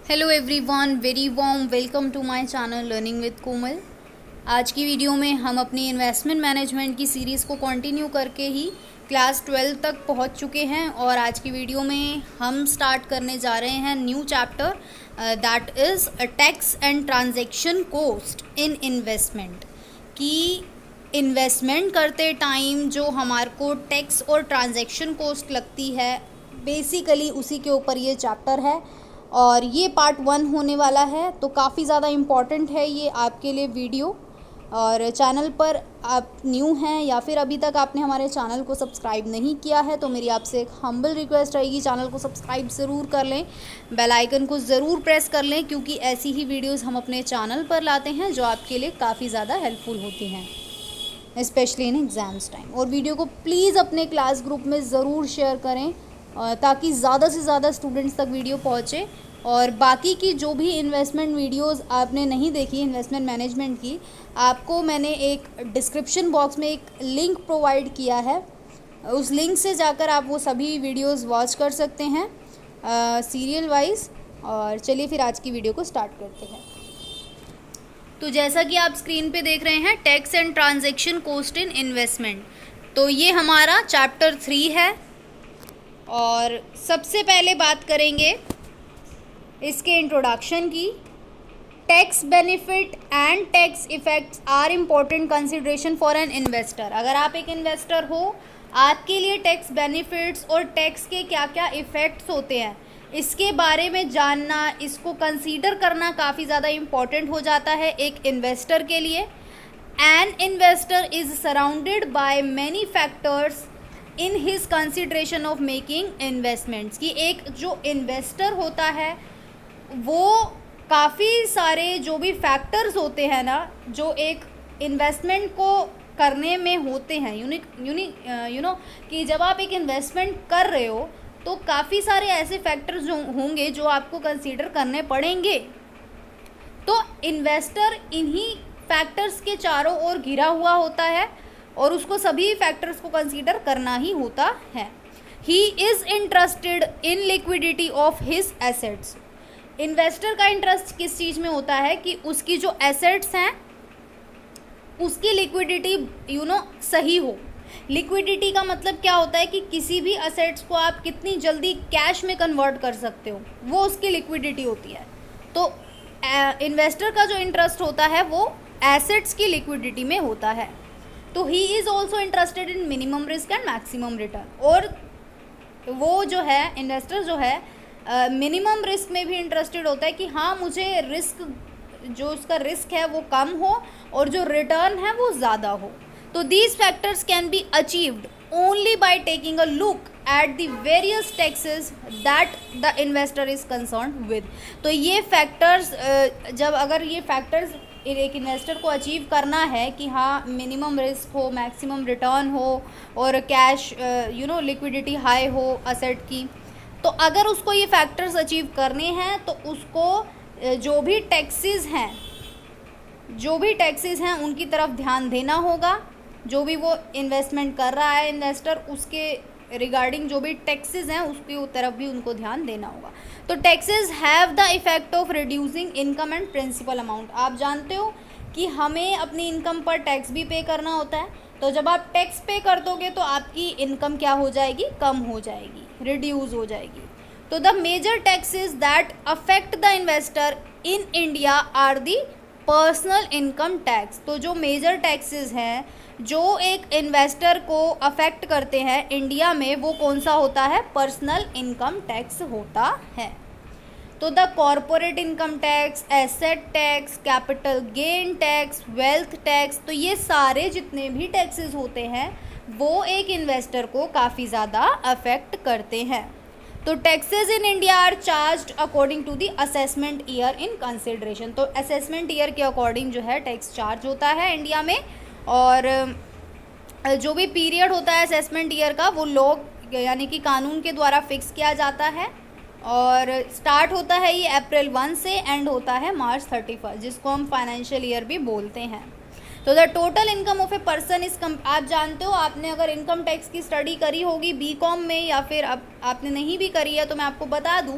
Hello everyone, very warm welcome to my channel learning with Komal. आज की video में हम अपनी इन्वेस्टमेंट मैनेजमेंट की सीरीज़ को कंटिन्यू करके ही क्लास 12 तक पहुंच चुके हैं और आज की वीडियो में हम स्टार्ट करने जा रहे हैं new chapter that is tax and transaction cost in investment. कि इन्वेस्टमेंट करते टाइम जो हमारे को टैक्स और ट्रांजैक्शन कॉस्ट लगती है, बेसिकली उसी के ऊपर ये चैप्टर है और ये पार्ट 1 होने वाला है। तो काफ़ी ज़्यादा इम्पॉर्टेंट है ये आपके लिए वीडियो। और चैनल पर आप न्यू हैं या फिर अभी तक आपने हमारे चैनल को सब्सक्राइब नहीं किया है तो मेरी आपसे एक हम्बल रिक्वेस्ट रहेगी, चैनल को सब्सक्राइब ज़रूर कर लें, बेल आइकन को ज़रूर प्रेस कर लें, क्योंकि ऐसी ही वीडियोस हम अपने चैनल पर लाते हैं जो आपके लिए काफ़ी ज़्यादा हेल्पफुल होती हैं, स्पेशली इन एग्ज़ाम्स टाइम। और वीडियो को प्लीज़ अपने क्लास ग्रुप में ज़रूर शेयर करें ताकि ज़्यादा से ज़्यादा स्टूडेंट्स तक वीडियो पहुँचे। और बाकी की जो भी इन्वेस्टमेंट वीडियोस आपने नहीं देखी इन्वेस्टमेंट मैनेजमेंट की, आपको मैंने एक डिस्क्रिप्शन बॉक्स में एक लिंक प्रोवाइड किया है, उस लिंक से जाकर आप वो सभी वीडियोस वॉच कर सकते हैं सीरियल वाइज। और चलिए फिर आज की वीडियो को स्टार्ट करते हैं। तो जैसा कि आप स्क्रीन पे देख रहे हैं, tax and transaction cost in investment, तो ये हमारा चैप्टर 3 है। और सबसे पहले बात करेंगे इसके इंट्रोडक्शन की। Tax benefit and tax effects are important consideration for an investor. अगर आप एक इन्वेस्टर हो, आपके लिए टैक्स बेनिफिट्स और टैक्स के क्या क्या इफ़ेक्ट्स होते हैं इसके बारे में जानना, इसको कंसीडर करना काफ़ी ज़्यादा इम्पॉर्टेंट हो जाता है एक इन्वेस्टर के लिए। An investor is surrounded by many factors in his consideration of making investments. की एक जो इन्वेस्टर होता है वो काफ़ी सारे जो भी फैक्टर्स होते हैं ना, जो एक इन्वेस्टमेंट को करने में होते हैं, यू नो कि जब आप एक इन्वेस्टमेंट कर रहे हो तो काफ़ी सारे ऐसे फैक्टर्स जो होंगे जो आपको कंसीडर करने पड़ेंगे। तो इन्वेस्टर इन्हीं फैक्टर्स के चारों ओर घिरा हुआ होता है और उसको सभी फैक्टर्स को कंसीडर करना ही होता है। He is interested in liquidity of his assets. Investor का इंटरेस्ट किस चीज़ में होता है कि उसकी जो एसेट्स हैं उसकी लिक्विडिटी सही हो। लिक्विडिटी का मतलब क्या होता है कि किसी भी एसेट्स को आप कितनी जल्दी कैश में कन्वर्ट कर सकते हो, वो उसकी लिक्विडिटी होती है। तो इन्वेस्टर का जो इंटरेस्ट होता है वो एसेट्स की लिक्विडिटी में होता है। तो he is also interested in minimum risk and maximum return. और वो जो है इन्वेस्टर जो है मिनिमम रिस्क में भी इंटरेस्टेड होता है कि हाँ, मुझे रिस्क जो उसका रिस्क है वो कम हो और जो रिटर्न है वो ज़्यादा हो। तो these factors can be achieved only by taking a look at the various taxes that the investor is concerned with. तो ये फैक्टर्स जब अगर ये फैक्टर्स एक इन्वेस्टर को अचीव करना है कि हाँ, मिनिमम रिस्क हो, मैक्सिमम रिटर्न हो और कैश लिक्विडिटी हाई हो असेट की, तो अगर उसको ये फैक्टर्स अचीव करने हैं तो उसको जो भी टैक्सेस हैं उनकी तरफ ध्यान देना होगा। जो भी वो इन्वेस्टमेंट कर रहा है इन्वेस्टर, उसके रिगार्डिंग जो भी टैक्सेस हैं उसकी तरफ भी उनको ध्यान देना होगा। तो taxes have the effect of reducing income and principal amount. आप जानते हो कि हमें अपनी इनकम पर टैक्स भी पे करना होता है। तो जब आप टैक्स पे कर दोगे तो आपकी इनकम क्या हो जाएगी, कम हो जाएगी, रिड्यूस हो जाएगी। तो the major taxes that affect the investor in India are the personal income tax. तो जो मेजर टैक्सेस हैं जो एक इन्वेस्टर को अफेक्ट करते हैं इंडिया में, वो कौन सा होता है, पर्सनल इनकम टैक्स होता है। तो the corporate income tax, asset tax, capital gain tax, wealth tax, तो ये सारे जितने भी टैक्सेस होते हैं वो एक इन्वेस्टर को काफ़ी ज़्यादा अफेक्ट करते हैं। तो taxes in India are charged according to the assessment year in consideration. तो असेसमेंट ईयर के अकॉर्डिंग जो है टैक्स चार्ज होता है इंडिया में। और जो भी पीरियड होता है असेसमेंट ईयर का वो लोग यानी कि कानून के द्वारा फिक्स किया जाता है और स्टार्ट होता है ये अप्रैल 1 से एंड होता है मार्च 31, जिसको हम फाइनेंशियल ईयर भी बोलते हैं। तो the total income of a person is आप जानते हो, आपने अगर इनकम टैक्स की स्टडी करी होगी बीकॉम में या फिर अब आपने नहीं भी करी है तो मैं आपको बता दूं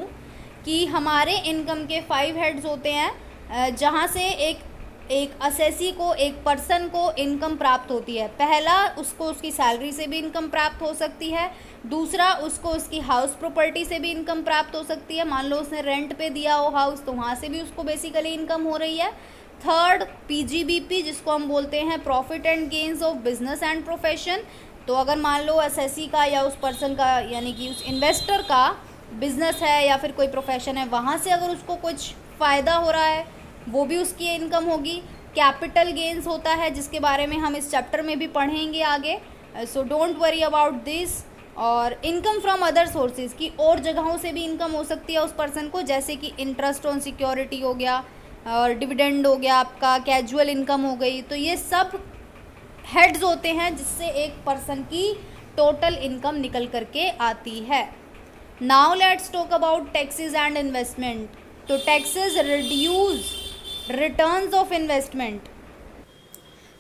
कि हमारे इनकम के 5 हेड्स होते हैं, जहाँ से एक असेसी को, एक पर्सन को इनकम प्राप्त होती है। पहला, उसको उसकी सैलरी से भी इनकम प्राप्त हो सकती है। दूसरा, उसको उसकी हाउस प्रॉपर्टी से भी इनकम प्राप्त हो सकती है। मान लो उसने रेंट पे दिया हो हाउस, तो वहाँ से भी उसको बेसिकली इनकम हो रही है। थर्ड, पीजीबीपी, जिसको हम बोलते हैं profit and gains of business and profession. तो अगर मान लो एसएससी का या उस पर्सन का, यानी कि उस इन्वेस्टर का बिजनेस है या फिर कोई प्रोफेशन है, वहाँ से अगर उसको कुछ फ़ायदा हो रहा है, वो भी उसकी इनकम होगी। कैपिटल गेन्स होता है, जिसके बारे में हम इस चैप्टर में भी पढ़ेंगे आगे, so don't worry about this. और इनकम फ्रॉम अदर सोर्सेज, की और जगहों से भी इनकम हो सकती है उस पर्सन को, जैसे कि इंटरेस्ट ऑन सिक्योरिटी हो गया, और डिविडेंड हो गया आपका, कैजुअल इनकम हो गई। तो ये सब हेड्स होते हैं जिससे एक पर्सन की टोटल इनकम निकल करके आती है। Now let's talk about taxes and investment. तो taxes reduce returns of investment.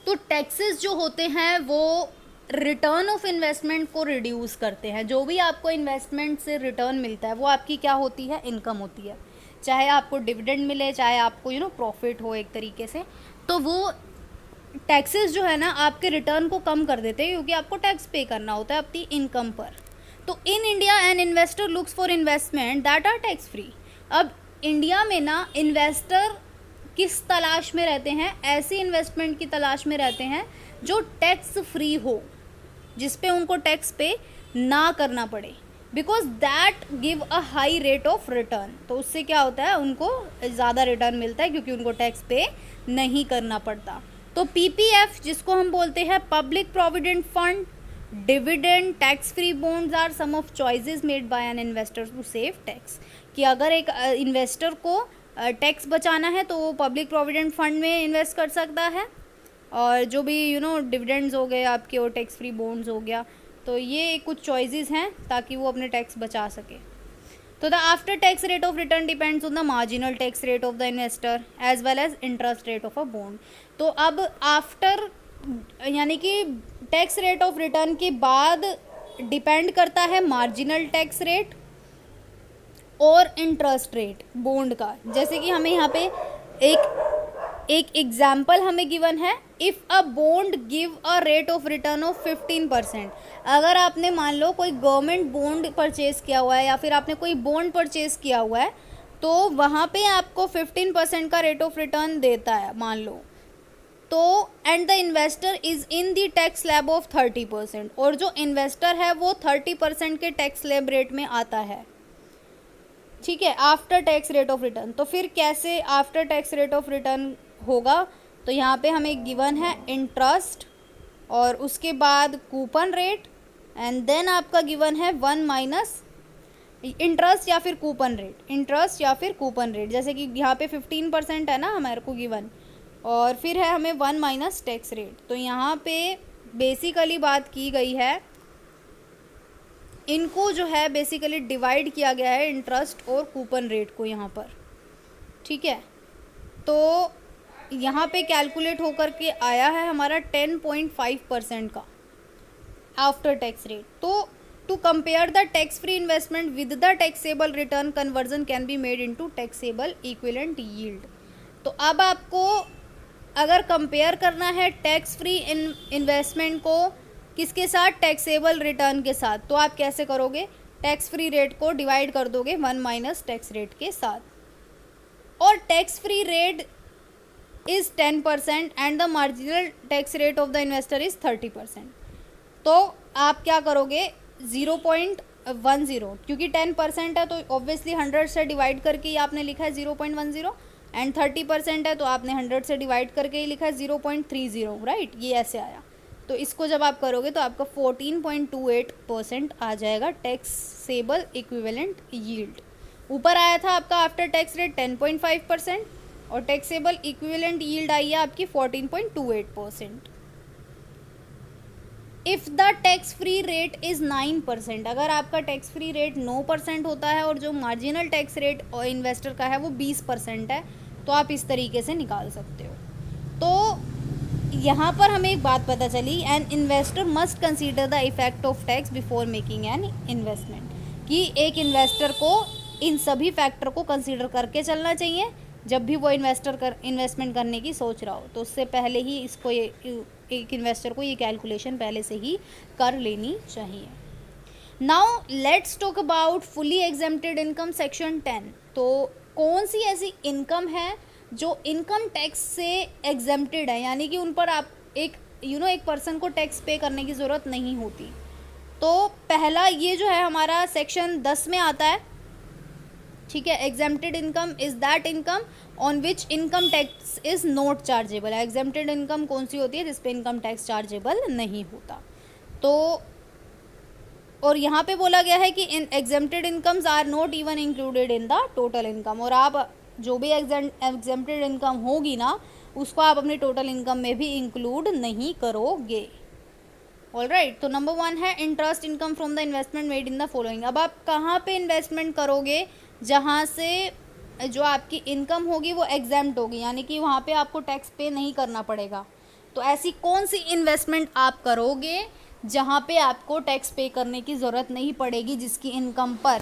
तो टैक्सेस जो होते हैं वो रिटर्न ऑफ इन्वेस्टमेंट को रिड्यूस करते हैं। जो भी आपको इन्वेस्टमेंट से रिटर्न मिलता है वो आपकी क्या होती है, इनकम होती है। चाहे आपको डिविडेंड मिले, चाहे आपको प्रॉफिट हो एक तरीके से, तो वो टैक्सेस जो है ना आपके रिटर्न को कम कर देते हैं, क्योंकि आपको टैक्स पे करना होता है अपनी इनकम पर। तो in India an investor looks for investment that are tax free. अब इंडिया में ना इन्वेस्टर किस तलाश में रहते हैं, ऐसी इन्वेस्टमेंट की तलाश में रहते हैं जो टैक्स फ्री हो, जिस पे उनको टैक्स पे ना करना पड़े, because that give a high rate of return. तो उससे क्या होता है, उनको ज़्यादा रिटर्न मिलता है क्योंकि उनको टैक्स पे नहीं करना पड़ता। तो पीपीएफ, जिसको हम बोलते हैं public provident fund, dividend, tax free bonds are some of choices made by an investor to save tax. कि अगर एक इन्वेस्टर को टैक्स बचाना है तो वो पब्लिक प्रोविडेंट फंड में इन्वेस्ट कर सकता है, और जो भी डिविडेंड्स हो गए आपके, और टैक्स फ्री बॉन्ड्स हो गया। तो ये कुछ चॉइसेस हैं ताकि वो अपने टैक्स बचा सके। तो the after tax rate of return depends on the marginal tax rate of the investor as well as interest rate of a bond. तो अब आफ्टर, यानी कि टैक्स रेट ऑफ रिटर्न के बाद डिपेंड करता है मार्जिनल टैक्स रेट और interest rate bond का। जैसे कि हमें यहाँ पे एक एग्जाम्पल हमें गिवन है, if a bond give a rate of return of 15%। अगर आपने मान लो कोई गवर्नमेंट बॉन्ड परचेज़ किया हुआ है या फिर आपने कोई बॉन्ड परचेज़ किया हुआ है, तो वहाँ पे आपको 15% का रेट ऑफ रिटर्न देता है मान लो, तो and the investor is in the tax slab of 30%, और जो इन्वेस्टर है वो 30% के टैक्स स्लैब रेट में आता है, ठीक है, after tax rate of return. तो फिर कैसे after tax rate of return होगा, तो यहाँ पे हमें गिवन है इंटरेस्ट, और उसके बाद कूपन रेट, एंड देन आपका गिवन है 1 माइनस इंटरेस्ट या फिर कूपन रेट, इंटरेस्ट या फिर कूपन रेट। जैसे कि यहाँ पे 15% है ना हमारे को गिवन, और फिर है हमें 1 माइनस टैक्स रेट। तो यहाँ पे बेसिकली बात की गई है, इनको जो है बेसिकली डिवाइड किया गया है इंटरेस्ट और कूपन रेट को यहाँ पर, ठीक है। तो यहाँ पे कैलकुलेट होकर के आया है हमारा 10.5% का आफ्टर टैक्स रेट। तो to compare the tax free investment with the taxable return, conversion can be made into taxable equivalent yield. तो अब आपको अगर कंपेयर करना है टैक्स फ्री इन्वेस्टमेंट को किसके साथ, टैक्सेबल रिटर्न के साथ, तो आप कैसे करोगे, टैक्स फ्री रेट को डिवाइड कर दोगे 1 माइनस टैक्स रेट के साथ, और tax free rate is 10% and the marginal tax rate of the investor is 30%। तो आप क्या करोगे, 0.10, क्योंकि 10% है तो ऑब्वियसली 100 से डिवाइड करके ही आपने लिखा है 0.10, एंड 30% है तो आपने 100 से डिवाइड करके ही लिखा है 0.30, राइट, ये ऐसे आया। तो इसको जब आप करोगे तो आपका 14.28% आ जाएगा टैक्सेबल इक्विवेलेंट यील्ड। ऊपर आया था आपका आफ्टर टैक्स रेट 10.5%, और टैक्सेबल इक्विवेलेंट यील्ड आई है आपकी 14.28%। If the tax free rate is 9%, अगर आपका टैक्स फ्री रेट 9% होता है और जो मार्जिनल टैक्स रेट और इन्वेस्टर का है वो 20% है, तो आप इस तरीके से निकाल सकते हो। तो यहाँ पर हमें एक बात पता चली, an investor must consider the effect of tax before making an investment, कि एक इन्वेस्टर को इन सभी फैक्टर को कंसीडर करके चलना चाहिए जब भी वो इन्वेस्टमेंट करने की सोच रहा हो। तो उससे पहले ही इसको एक इन्वेस्टर को ये कैलकुलेशन पहले से ही कर लेनी चाहिए। Now let's talk about fully exempted income section 10। तो कौन सी ऐसी इनकम है जो इनकम टैक्स से एग्जेम्प्टेड है, यानी कि उन पर आप एक पर्सन को टैक्स पे करने की ज़रूरत नहीं होती। तो पहला ये जो है हमारा सेक्शन 10 में आता है, ठीक है। Exempted income is that income on which income tax is not chargeable. Exempted income कौन सी होती है जिस पे इनकम टैक्स चार्जेबल नहीं होता। तो और यहाँ पे बोला गया है कि इन exempted incomes are not even included in the total income. और आप जो भी एग्जेम्प्टेड इनकम होगी ना उसको आप अपनी टोटल इनकम में भी इंक्लूड नहीं करोगे। ऑलराइट, तो नंबर 1 है interest income from the investment made in the following. अब आप कहाँ पे इन्वेस्टमेंट करोगे जहाँ से जो आपकी इनकम होगी वो एग्जेम्प्ट होगी, यानी कि वहाँ पे आपको टैक्स पे नहीं करना पड़ेगा। तो ऐसी कौन सी इन्वेस्टमेंट आप करोगे जहाँ पे आपको टैक्स पे करने की ज़रूरत नहीं पड़ेगी जिसकी इनकम पर?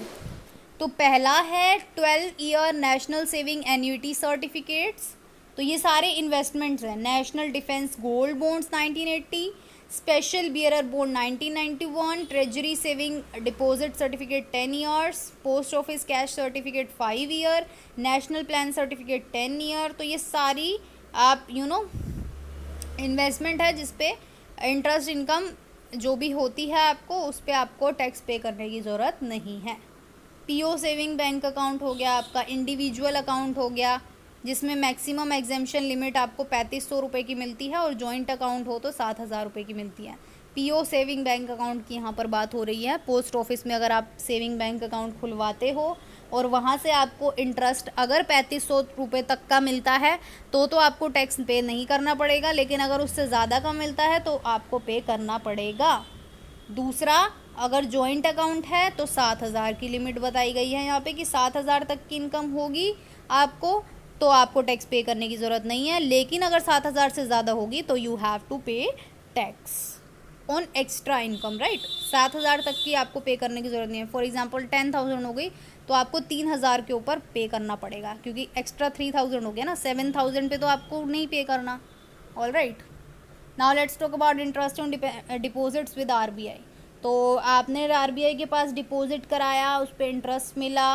तो पहला है 12 year national saving annuity certificates. तो ये सारे इन्वेस्टमेंट्स हैं। National defence gold bonds 1980, special bearer bond 1991, treasury saving deposit certificate 10 years, post office cash certificate 5 year, national plan certificate 10 year. तो ये सारी आप इन्वेस्टमेंट है जिस पे इंटरेस्ट इनकम जो भी होती है आपको उस पे आपको टैक्स पे करने की ज़रूरत नहीं है। पीओ सेविंग बैंक अकाउंट हो गया आपका, इंडिविजुअल अकाउंट हो गया जिसमें मैक्सिमम एग्जेम्पशन लिमिट आपको 3500 रुपये की मिलती है और जॉइंट अकाउंट हो तो 7000 रुपये की मिलती है। पीओ सेविंग बैंक अकाउंट की यहाँ पर बात हो रही है। पोस्ट ऑफिस में अगर आप सेविंग बैंक अकाउंट खुलवाते हो और वहाँ से आपको इंटरेस्ट अगर 3500 रुपये तक का मिलता है तो आपको टैक्स पे नहीं करना पड़ेगा, लेकिन अगर उससे ज़्यादा का मिलता है तो आपको पे करना पड़ेगा। दूसरा, अगर जॉइंट अकाउंट है तो 7000 की लिमिट बताई गई है यहाँ पे कि 7000 तक की इनकम होगी आपको तो आपको टैक्स पे करने की ज़रूरत नहीं है, लेकिन अगर 7000 से ज़्यादा होगी तो you have to pay tax on extra income, right. 7000 तक की आपको पे करने की ज़रूरत नहीं है। फॉर एग्जांपल 10,000 हो गई तो आपको 3000 के ऊपर पे करना पड़ेगा क्योंकि एक्स्ट्रा 3000 हो गया ना, 7000 पे तो आपको नहीं पे करना। All right, now let's talk about interest on deposits with RBI। तो आपने RBI के पास डिपॉजिट कराया, उस पर इंटरेस्ट मिला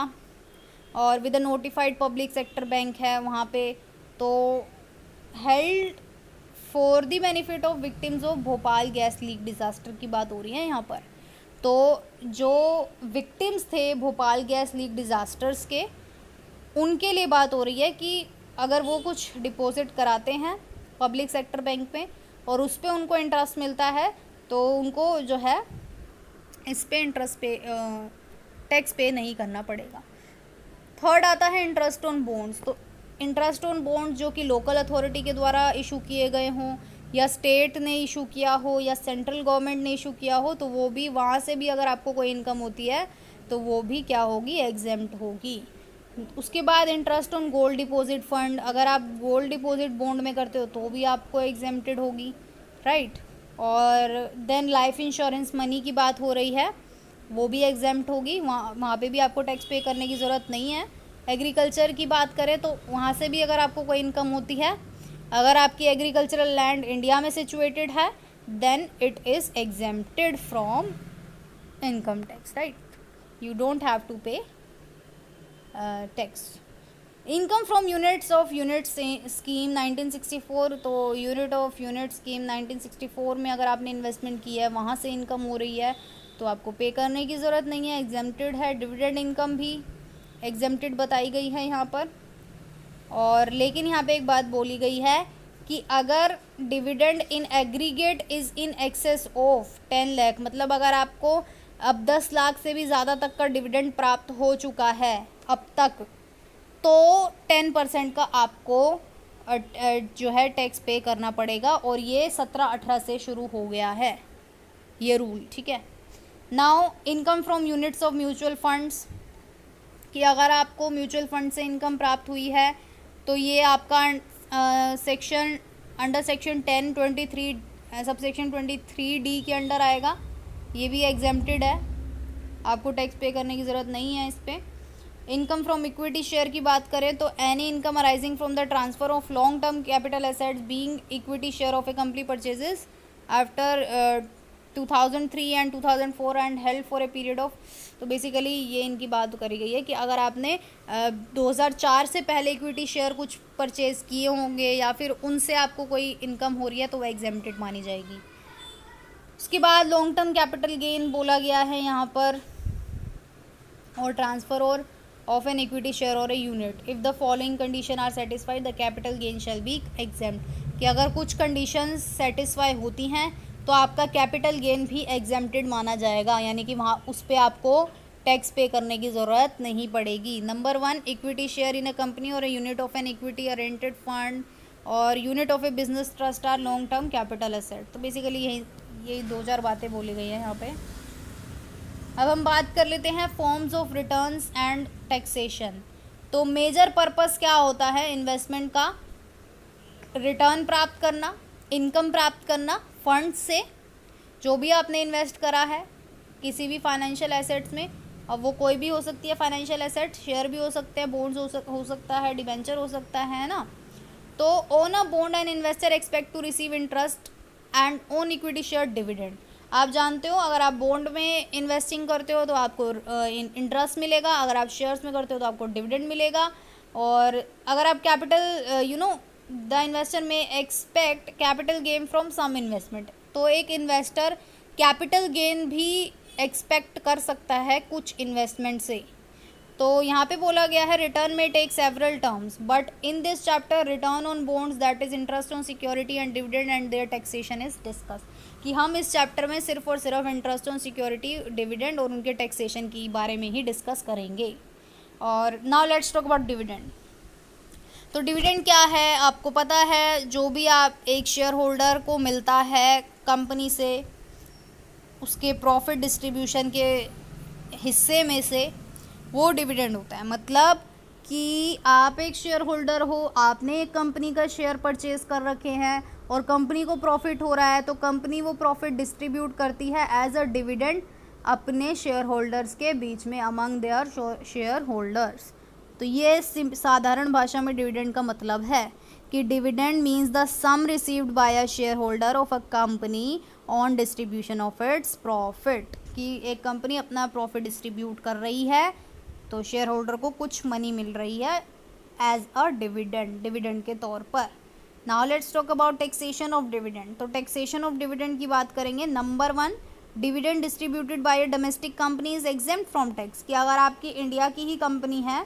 और with a notified public sector bank है वहाँ पे, तो held for the benefit of victims of Bhopal gas leak disaster की बात हो रही है यहाँ पर। तो जो विक्टिम्स थे भोपाल गैस लीक डिज़ास्टर्स के, उनके लिए बात हो रही है कि अगर वो कुछ डिपॉजिट कराते हैं पब्लिक सेक्टर बैंक में और उस पर उनको इंटरेस्ट मिलता है तो उनको जो है इस पे इंटरेस्ट पे टैक्स पे नहीं करना पड़ेगा। थर्ड आता है इंटरेस्ट ऑन बॉन्ड्स। तो इंटरेस्ट ऑन बॉन्ड्स जो कि लोकल अथॉरिटी के द्वारा इशू किए गए हों या स्टेट ने इशू किया हो या सेंट्रल गवर्नमेंट ने इशू किया हो तो वो भी, वहाँ से भी अगर आपको कोई इनकम होती है तो वो भी क्या होगी, एग्जेम्प्ट होगी। उसके बाद interest on gold deposit fund, अगर आप गोल्ड डिपॉजिट बॉन्ड में करते हो तो भी आपको एग्जेम्प्टेड होगी, राइट। और देन लाइफ इंश्योरेंस मनी की बात हो रही है, वो भी एग्जेम्प्ट होगी, वहाँ पे भी आपको टैक्स पे करने की ज़रूरत नहीं है। एग्रीकल्चर की बात करें तो वहाँ से भी अगर आपको कोई इनकम होती है, अगर आपकी एग्रीकल्चरल लैंड इंडिया में सिचुएटेड है then it is exempted from income tax, right. You don't have to pay tax. Income from units of unit scheme 1964। तो यूनिट ऑफ यूनिट स्कीम 1964 में अगर आपने इन्वेस्टमेंट की है वहाँ से इनकम हो रही है तो आपको पे करने की ज़रूरत नहीं है, एग्जेम्प्टेड है। डिविडेंड इनकम भी एग्जेम्प्टेड बताई गई है यहाँ पर। और लेकिन यहाँ पे एक बात बोली गई है कि अगर dividend in aggregate is in excess of 10 lakh, मतलब अगर आपको अब 10 लाख से भी ज़्यादा तक का डिविडेंड प्राप्त हो चुका है अब तक, तो 10% का आपको जो है टैक्स पे करना पड़ेगा। और ये 17-18 से शुरू हो गया है ये रूल, ठीक है। Now income from units of mutual funds, कि अगर आपको म्यूचुअल फंड से इनकम प्राप्त हुई है तो ये आपका section under section 1023 subsection 23D के अंडर आएगा। ये भी एग्जेम्प्टेड है, आपको टैक्स पे करने की ज़रूरत नहीं है इस पर। इनकम फ्रॉम इक्विटी शेयर की बात करें तो any income arising from the transfer of long term capital assets being equity share of A company purchases after 2003 and 2004 and held for a period of, तो बेसिकली ये इनकी बात करी गई है कि अगर आपने 2004 से पहले इक्विटी शेयर कुछ परचेज किए होंगे या फिर उनसे आपको कोई इनकम हो रही है तो वह एग्जेम्प्टेड मानी जाएगी। उसके बाद लॉन्ग टर्म कैपिटल गेन बोला गया है यहाँ पर, और ट्रांसफर और of an equity share or a unit if the following condition are satisfied the capital gain shall be exempt, कि अगर कुछ कंडीशंस सेटिस्फाई होती हैं तो आपका कैपिटल गेन भी एग्जेम्प्टेड माना जाएगा, यानी कि वहाँ उस पर आपको टैक्स पे करने की ज़रूरत नहीं पड़ेगी। Number 1, equity share in a company or a unit of an equity oriented fund or unit of a business trust are long term capital asset. तो बेसिकली यही 2-4 बातें बोली गई हैं यहाँ पे। अब हम बात कर लेते हैं forms of returns and taxation. तो मेजर पर्पस क्या होता है इन्वेस्टमेंट का? रिटर्न प्राप्त करना, इनकम प्राप्त करना फंड से, जो भी आपने इन्वेस्ट करा है किसी भी फाइनेंशियल एसेट्स में। अब वो कोई भी हो सकती है फाइनेंशियल एसेट, शेयर भी हो सकते हैं, बॉन्ड्स हो सकता है, डिबेंचर हो सकता है ना। तो own a bond and investor expect to receive interest and own equity share dividend. आप जानते हो अगर आप बॉन्ड में इन्वेस्टिंग करते हो तो आपको इंटरेस्ट मिलेगा, अगर आप शेयर्स में करते हो तो आपको डिविडेंड मिलेगा। और अगर आप कैपिटल द इन्वेस्टर में expect capital gain from some investment, तो एक इन्वेस्टर कैपिटल गेन भी एक्सपेक्ट कर सकता है कुछ इन्वेस्टमेंट से। तो यहाँ पे बोला गया है रिटर्न में take several terms but in this chapter return on bonds that is interest on security and dividend and their taxation is discuss, कि हम इस चैप्टर में सिर्फ और सिर्फ इंटरेस्ट ऑन सिक्योरिटी, डिविडेंड और उनके टैक्सेशन की बारे में ही डिस्कस करेंगे। और now let's talk about dividend. तो डिविडेंड क्या है आपको पता है, जो भी आप एक शेयर होल्डर को मिलता है कंपनी से उसके प्रॉफिट डिस्ट्रीब्यूशन के हिस्से में से, वो डिविडेंड होता है। मतलब कि आप एक शेयर होल्डर हो, आपने एक कंपनी का शेयर परचेज कर रखे हैं और कंपनी को प्रॉफिट हो रहा है तो कंपनी वो प्रॉफिट डिस्ट्रीब्यूट करती है एज अ डिविडेंड अपने शेयर होल्डर्स के बीच में, अमंग देयर शेयर होल्डर्स। तो ये साधारण भाषा में डिविडेंड का मतलब है कि dividend means the sum received by a share holder of a company on distribution of its profit, कि एक कंपनी अपना प्रॉफिट डिस्ट्रीब्यूट कर रही है तो शेयर होल्डर को कुछ मनी मिल रही है एज अ डिविडेंड के तौर पर। Now let's talk about taxation of dividend. तो टैक्सेशन ऑफ डिविडेंड की बात करेंगे। Number 1, dividend distributed by a domestic company is exempt from tax, कि अगर आपकी इंडिया की ही कंपनी है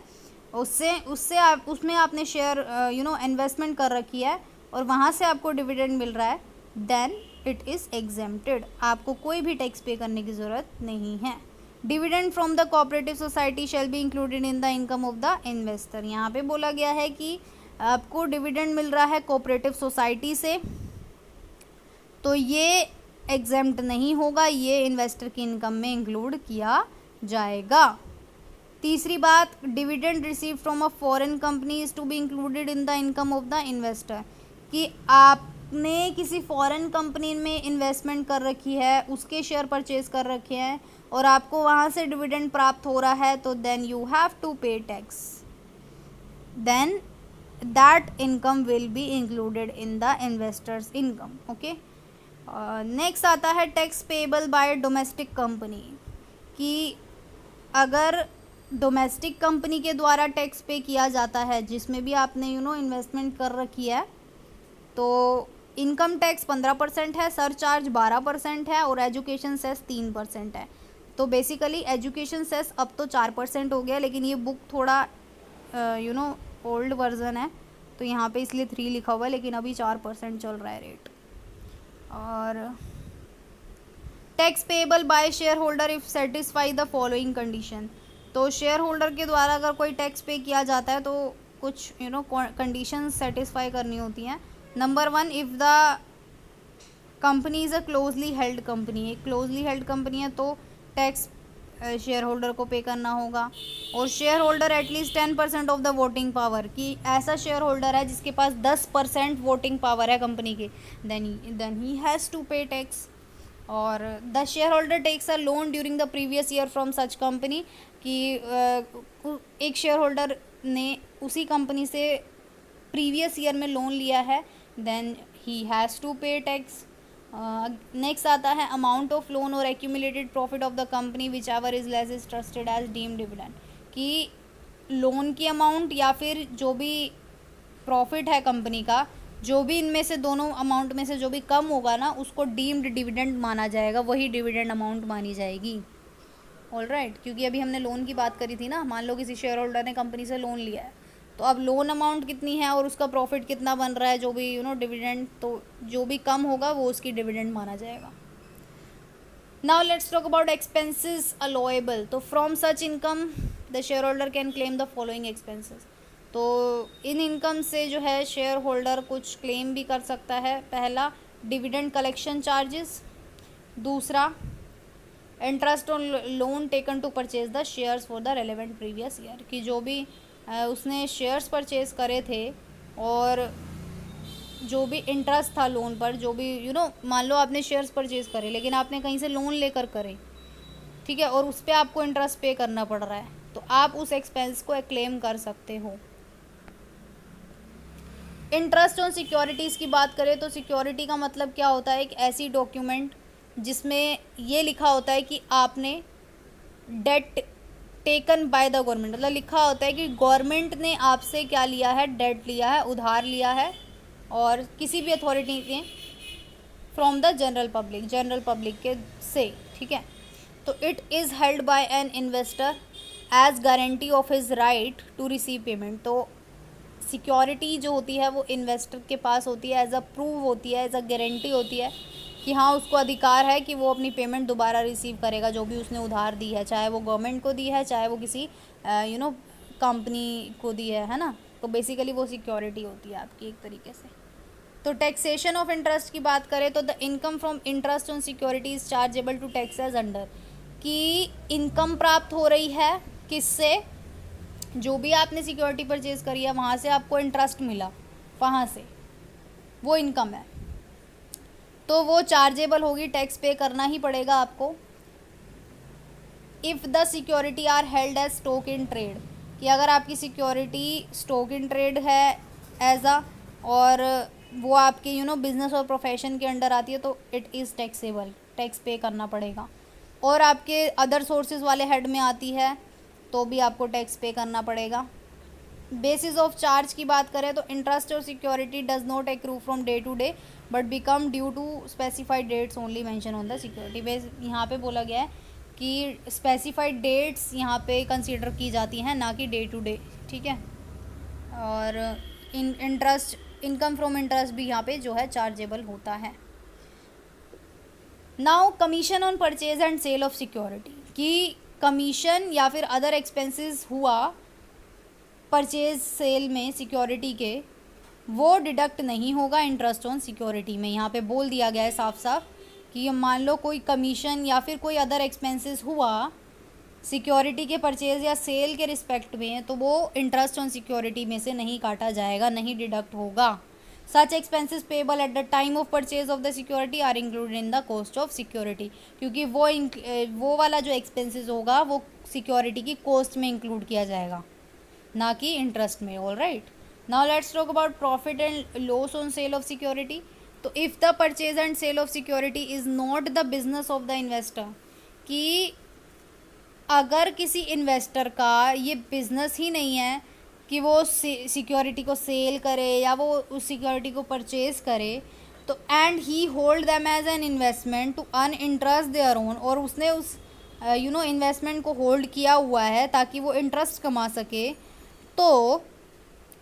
उसमें आपने शेयर इन्वेस्टमेंट कर रखी है और वहाँ से आपको डिविडेंड मिल रहा है, देन इट इज़ एग्जेम्प्टेड, आपको कोई भी टैक्स पे करने की ज़रूरत नहीं है। Dividend from the cooperative society shall be included in the income of the investor. यहाँ पे बोला गया है कि आपको डिविडेंड मिल रहा है कोऑपरेटिव सोसाइटी से, तो ये एग्जेम्प्ट नहीं होगा, ये इन्वेस्टर की इनकम में इंक्लूड किया जाएगा। तीसरी बात, dividend receive from a foreign company is to be included in the income of the investor, कि आपने किसी फॉरेन कंपनी में इन्वेस्टमेंट कर रखी है, उसके शेयर परचेज कर रखे हैं और आपको वहाँ से डिविडेंड प्राप्त हो रहा है, तो then you have to pay tax, then that income will be included in the investor's income. Okay, next आता है tax payable by domestic company, कि अगर डोमेस्टिक कंपनी के द्वारा टैक्स पे किया जाता है जिसमें भी आपने इन्वेस्टमेंट कर रखी है, तो इनकम टैक्स 15% है, सरचार्ज 12% है और एजुकेशन सेस 3% है। तो बेसिकली एजुकेशन सेस अब तो 4% हो गया, लेकिन ये बुक थोड़ा ओल्ड वर्जन है तो यहाँ पे इसलिए 3 लिखा हुआ है, लेकिन अभी 4% चल रहा है रेट। और tax payable bye share holder if satisfy the following condition. तो शेयर होल्डर के द्वारा अगर कोई टैक्स पे किया जाता है तो कुछ कंडीशन सेटिस्फाई करनी होती हैं। Number 1, if the company is a closely held company, एक क्लोजली हेल्ड कंपनी है तो टैक्स शेयर होल्डर को पे करना होगा। और share holder at least 10% of the voting power, कि ऐसा शेयर होल्डर है जिसके पास 10% वोटिंग पावर है कंपनी की, then he has to pay tax. और the share holder takes a loan during the previous year from such company, कि कि एक शेयर होल्डर ने उसी कंपनी से प्रीवियस ईयर में लोन लिया है, then he has to pay tax. Next आता है अमाउंट ऑफ लोन और accumulated profit of the company whichever is less is trusted as deemed dividend, कि लोन की अमाउंट या फिर जो भी प्रॉफिट है कंपनी का, जो भी इनमें से दोनों अमाउंट में से जो भी कम होगा ना, उसको डीम्ड डिविडेंड माना जाएगा, वही डिविडेंड अमाउंट मानी जाएगी। ऑल राइट, क्योंकि अभी हमने लोन की बात करी थी ना। मान लो किसी शेयर होल्डर ने कंपनी से लोन लिया है, तो अब लोन अमाउंट कितनी है और उसका प्रॉफिट कितना बन रहा है, जो भी डिविडेंड, तो जो भी कम होगा वो उसकी डिविडेंड माना जाएगा। Now let's talk about expenses allowable. तो from such income the share holder can claim the following expenses. तो इन इनकम से जो है शेयर होल्डर कुछ क्लेम भी कर सकता है। पहला, डिविडेंड कलेक्शन चार्जेस। दूसरा, interest on loan taken to purchase the shares for the relevant previous year, कि जो भी उसने शेयर्स परचेज करे थे और जो भी इंटरेस्ट था लोन पर, जो भी मान लो आपने शेयर्स परचेज करे लेकिन आपने कहीं से लोन लेकर करे, ठीक है, और उस पर आपको इंटरेस्ट पे करना पड़ रहा है, तो आप उस एक्सपेंस को क्लेम कर सकते हो। इंटरेस्ट ऑन सिक्योरिटीज़ की बात करें तो सिक्योरिटी का मतलब क्या होता है, एक ऐसी डॉक्यूमेंट जिसमें ये लिखा होता है कि आपने debt taken by the government, मतलब लिखा होता है कि गवर्नमेंट ने आपसे क्या लिया है, डेट लिया है, उधार लिया है, और किसी भी अथॉरिटी ने फ्रॉम द जनरल पब्लिक के से, ठीक है। तो it is held by an investor as guarantee of his right to receive payment. तो सिक्योरिटी जो होती है वो इन्वेस्टर के पास होती है, एज अ प्रूव होती है, एज अ गारंटी होती है कि हाँ उसको अधिकार है कि वो अपनी पेमेंट दोबारा रिसीव करेगा, जो भी उसने उधार दी है, चाहे वो गवर्नमेंट को दी है, चाहे वो किसी कंपनी को दी है ना। तो बेसिकली वो सिक्योरिटी होती है आपकी एक तरीके से। तो टैक्सेशन ऑफ इंटरेस्ट की बात करें तो the income from interest on security is chargeable to tax as under, कि इनकम प्राप्त हो रही है किससे, जो भी आपने सिक्योरिटी परचेज करी है वहाँ से आपको इंटरेस्ट मिला, वहाँ से वो इनकम है, तो वो चार्जेबल होगी, टैक्स पे करना ही पड़ेगा आपको। If the security are held as stock in trade, कि अगर आपकी सिक्योरिटी स्टॉक इन ट्रेड है एज अ, और वो आपके बिजनेस और प्रोफेशन के अंडर आती है, तो इट इज़ टैक्सेबल, टैक्स पे करना पड़ेगा। और आपके अदर सोर्सेज वाले हेड में आती है तो भी आपको टैक्स पे करना पड़ेगा। बेसिस ऑफ चार्ज की बात करें तो इंटरेस्ट और security does not accrue from day to day but become due to specified dates only mention on the security base. यहाँ पे बोला गया है कि स्पेसिफाइड डेट्स यहाँ पे कंसीडर की जाती हैं, ना कि डे टू डे, ठीक है। और इनकम फ्रॉम इंटरेस्ट भी यहाँ पे जो है चार्जेबल होता है। Now commission on purchase and sale of security, कि कमीशन या फिर अदर एक्सपेंसेस हुआ परचेज सेल में सिक्योरिटी के, वो डिडक्ट नहीं होगा इंटरेस्ट ऑन सिक्योरिटी में। यहाँ पे बोल दिया गया है साफ साफ कि मान लो कोई कमीशन या फिर कोई अदर एक्सपेंसेस हुआ सिक्योरिटी के परचेज या सेल के रिस्पेक्ट में, तो वो इंटरेस्ट ऑन सिक्योरिटी में से नहीं काटा जाएगा, नहीं डिडक्ट होगा। Such expenses payable at the time of purchase of the security are included in the cost of security, क्योंकि वो वाला जो एक्सपेंसेस होगा वो सिक्योरिटी की कॉस्ट में इंक्लूड किया जाएगा, ना कि इंटरेस्ट में। All right, now let's talk about profit and loss on sale of security. तो if the purchase and sale of security is not the business of the investor, कि अगर किसी इन्वेस्टर का ये बिजनेस ही नहीं है कि वो सिक्योरिटी को सेल करे या वो उस सिक्योरिटी को परचेज करे, तो एंड ही hold them as an investment to earn interest thereon, और उसने उस इन्वेस्टमेंट को होल्ड किया हुआ है ताकि वो इंटरेस्ट कमा सके, तो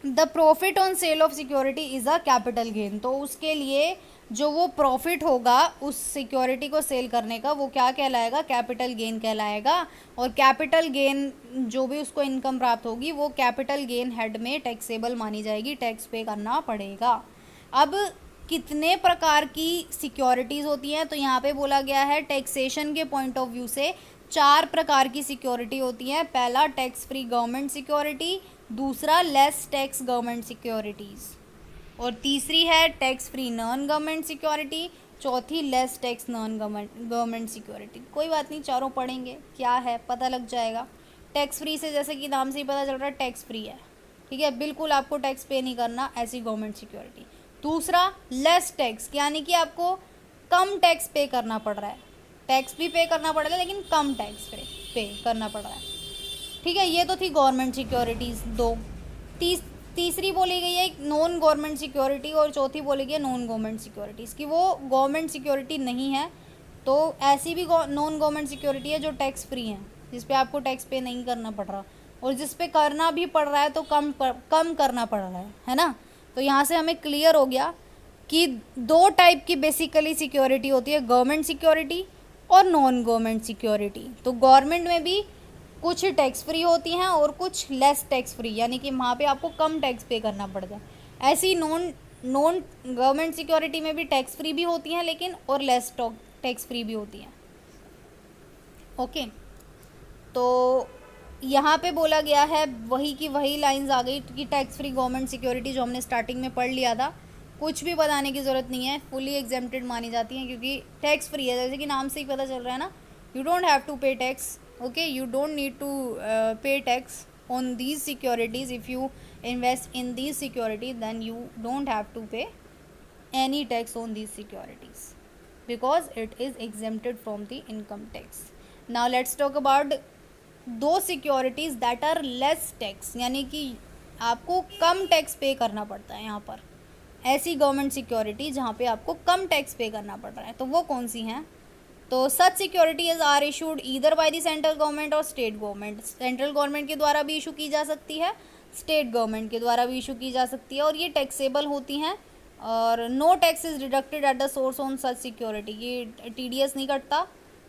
the profit on sale of security is a capital gain. तो उसके लिए जो वो प्रॉफिट होगा उस सिक्योरिटी को सेल करने का, वो क्या कहलाएगा, कैपिटल गेन कहलाएगा। और कैपिटल गेन जो भी उसको इनकम प्राप्त होगी वो कैपिटल गेन हेड में टैक्सेबल मानी जाएगी, टैक्स पे करना पड़ेगा। अब कितने प्रकार की सिक्योरिटीज़ होती हैं, तो यहाँ पे बोला गया है टैक्सेशन के पॉइंट ऑफ व्यू से 4 प्रकार की सिक्योरिटी होती हैं। पहला, टैक्स फ्री गवर्नमेंट सिक्योरिटी, दूसरा लेस टैक्स गवर्नमेंट सिक्योरिटीज़, और तीसरी है tax free non government security, चौथी less tax non government security. कोई बात नहीं, चारों पढ़ेंगे क्या है पता लग जाएगा। टैक्स फ्री से जैसे कि नाम से ही पता चल रहा है टैक्स फ्री है, ठीक है, बिल्कुल आपको टैक्स पे नहीं करना, ऐसी गवर्नमेंट सिक्योरिटी। दूसरा लेस टैक्स, यानी कि आपको कम टैक्स पे करना पड़ रहा है, टैक्स भी पे करना पड़ रहा है लेकिन कम टैक्स पे करना पड़ रहा है, ठीक है। ये तो थी गवर्नमेंट सिक्योरिटीज़ दो। तीसरी बोली गई है नॉन गवर्नमेंट सिक्योरिटी, और चौथी बोली गई है नॉन गवर्नमेंट सिक्योरिटीज़ की वो गवर्नमेंट सिक्योरिटी नहीं है। तो ऐसी भी नॉन गवर्नमेंट सिक्योरिटी है जो टैक्स फ्री है, जिस पे आपको टैक्स पे नहीं करना पड़ रहा, और जिस पे करना भी पड़ रहा है तो कम करना पड़ रहा है ना। तो यहाँ से हमें क्लियर हो गया कि दो टाइप की बेसिकली सिक्योरिटी होती है, गवर्नमेंट सिक्योरिटी और नॉन गवर्नमेंट सिक्योरिटी। तो गवर्नमेंट में भी कुछ टैक्स फ्री होती हैं और कुछ लेस टैक्स फ्री, यानी कि वहाँ पे आपको कम टैक्स पे करना पड़ जाए। ऐसी नॉन गवर्नमेंट सिक्योरिटी में भी टैक्स फ्री भी होती हैं लेकिन, और लेस टैक्स फ्री भी होती हैं। ओके, तो यहाँ पे बोला गया है वही की वही लाइंस आ गई कि टैक्स फ्री गवर्नमेंट सिक्योरिटी जो हमने स्टार्टिंग में पढ़ लिया था, कुछ भी बताने की ज़रूरत नहीं है, फुली एग्जेम्प्टेड मानी जाती हैं क्योंकि टैक्स फ्री है, जैसे कि नाम से ही पता चल रहा है ना, you don't have to pay tax. Okay, you don't need to pay tax on these securities. If you invest in these securities, then you don't have to pay any tax on these securities because it is exempted from the income tax. Now let's talk about those securities that are less tax, यानी कि आपको कम tax पे करना पड़ता है। यहाँ पर ऐसी गवर्नमेंट सिक्योरिटी जहाँ पे आपको कम टैक्स पे करना पड़ रहा है, तो वो कौन सी हैं? तो such securities are issued either by the central government or state government. Central government के द्वारा भी इशू की जा सकती है, स्टेट गवर्नमेंट के द्वारा भी इशू की जा सकती है, और ये टैक्सेबल होती हैं, और no tax is deducted at the source on such security, ये TDS नहीं कटता,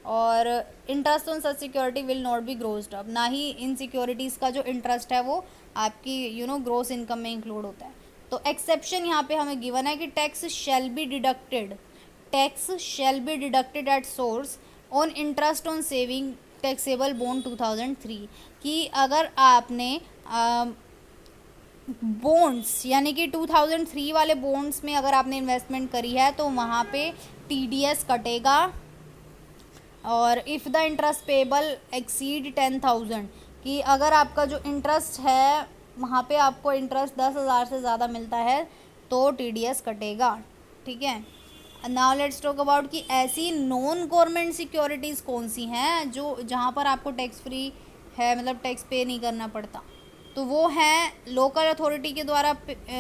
और interest on such security will not be grossed up, ना ही इन सिक्योरिटीज़ का जो इंटरेस्ट है वो आपकी ग्रोस इनकम में इंक्लूड होता है। तो एक्सेप्शन यहाँ पे हमें गिवन है कि tax shall be deducted at source on interest on saving taxable bond 2003, कि अगर आपने बॉन्ड्स यानी कि 2003 वाले बॉन्ड्स में अगर आपने इन्वेस्टमेंट करी है तो वहाँ पे TDS कटेगा, और if the interest payable exceed 10,000, कि अगर आपका जो इंटरेस्ट है वहाँ पे आपको इंटरेस्ट 10,000 से ज़्यादा मिलता है तो TDS कटेगा, ठीक है। नाउ लेट्स टॉक अबाउट कि ऐसी नॉन गवर्नमेंट सिक्योरिटीज़ कौन सी हैं जो जहाँ पर आपको टैक्स फ्री है, मतलब टैक्स पे नहीं करना पड़ता। तो वो हैं लोकल अथॉरिटी के द्वारा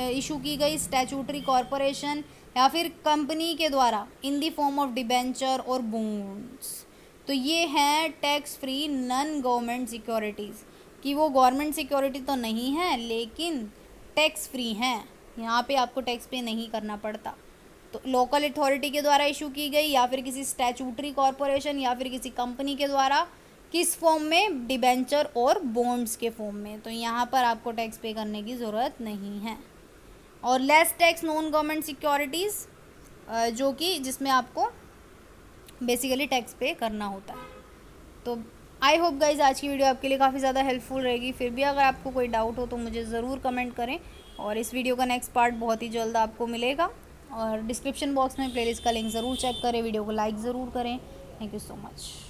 इशू की गई स्टैट्यूटरी कॉरपोरेशन, या फिर कंपनी के द्वारा in the form of debenture और बॉन्ड्स। तो ये हैं tax free non government securities, कि वो गवर्नमेंट सिक्योरिटी तो नहीं है लेकिन टैक्स फ्री हैं, यहाँ पे आपको टैक्स पे नहीं करना पड़ता। तो लोकल अथॉरिटी के द्वारा इशू की गई, या फिर किसी स्टैट्यूटरी कॉरपोरेशन, या फिर किसी कंपनी के द्वारा, किस फॉर्म में? डिबेंचर और बॉन्ड्स के फॉर्म में। तो यहाँ पर आपको टैक्स पे करने की ज़रूरत नहीं है। और less tax non government securities, जो कि जिसमें आपको बेसिकली टैक्स पे करना होता है। तो आई होप गाइज आज की वीडियो आपके लिए काफ़ी ज़्यादा हेल्पफुल रहेगी। फिर भी अगर आपको कोई डाउट हो तो मुझे ज़रूर कमेंट करें, और इस वीडियो का नेक्स्ट पार्ट बहुत ही जल्द आपको मिलेगा। और डिस्क्रिप्शन बॉक्स में प्लेलिस्ट का लिंक ज़रूर चेक करें, वीडियो को लाइक ज़रूर करें। Thank you so much.